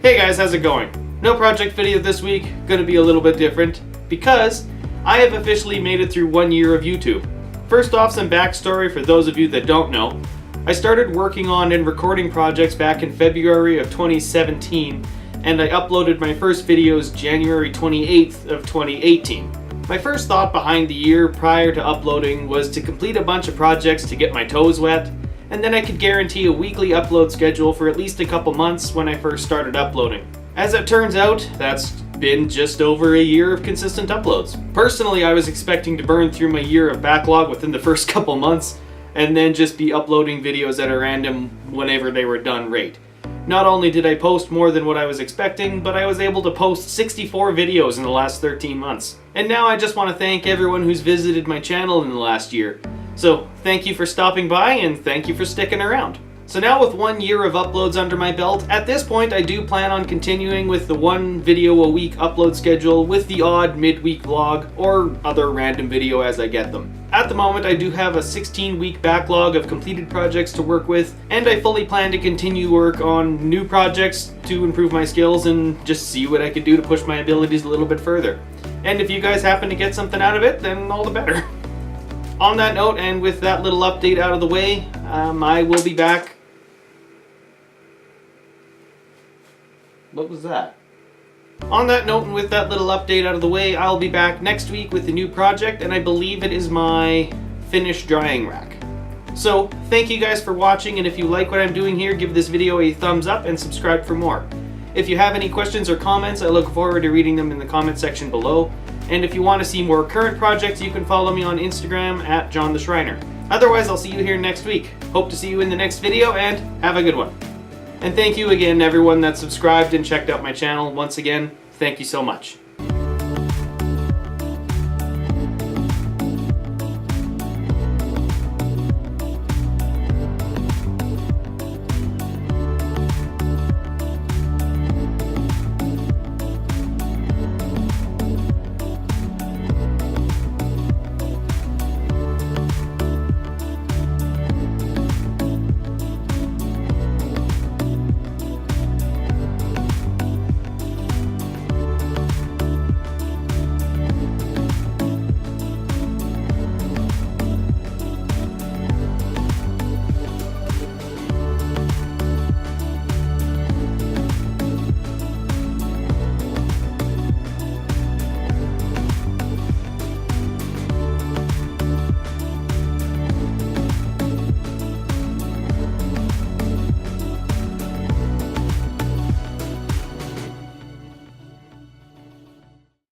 Hey guys, how's it going? No project video this week, gonna be a little bit different, because I have officially made it through 1 year of YouTube. First off, some backstory for those of you that don't know. I started working on and recording projects back in February of 2017, and I uploaded my first videos January 28th of 2018. My first thought behind the year prior to uploading was to complete a bunch of projects to get my toes wet, and then I could guarantee a weekly upload schedule for at least a couple months when I first started uploading. As it turns out, that's been just over a year of consistent uploads. Personally, I was expecting to burn through my year of backlog within the first couple months, and then just be uploading videos at a random whenever they were done rate. Not only did I post more than what I was expecting, but I was able to post 64 videos in the last 13 months. And now I just want to thank everyone who's visited my channel in the last year. So thank you for stopping by, and thank you for sticking around. So now with 1 year of uploads under my belt, at this point I do plan on continuing with the 1 video a week upload schedule with the odd midweek vlog or other random video as I get them. At the moment I do have a 16-week backlog of completed projects to work with, and I fully plan to continue work on new projects to improve my skills and just see what I can do to push my abilities a little bit further. And if you guys happen to get something out of it, then all the better. On that note, and with that little update out of the way, I will be back. What was that? On that note, and with that little update out of the way, I'll be back next week with a new project, and I believe it is my finished drying rack. So, thank you guys for watching, and if you like what I'm doing here, give this video a thumbs up and subscribe for more. If you have any questions or comments, I look forward to reading them in the comment section below. And if you want to see more current projects, you can follow me on Instagram at JohnTheSchreiner. Otherwise, I'll see you here next week. Hope to see you in the next video, and have a good one. And thank you again, everyone that subscribed and checked out my channel. Once again, thank you so much.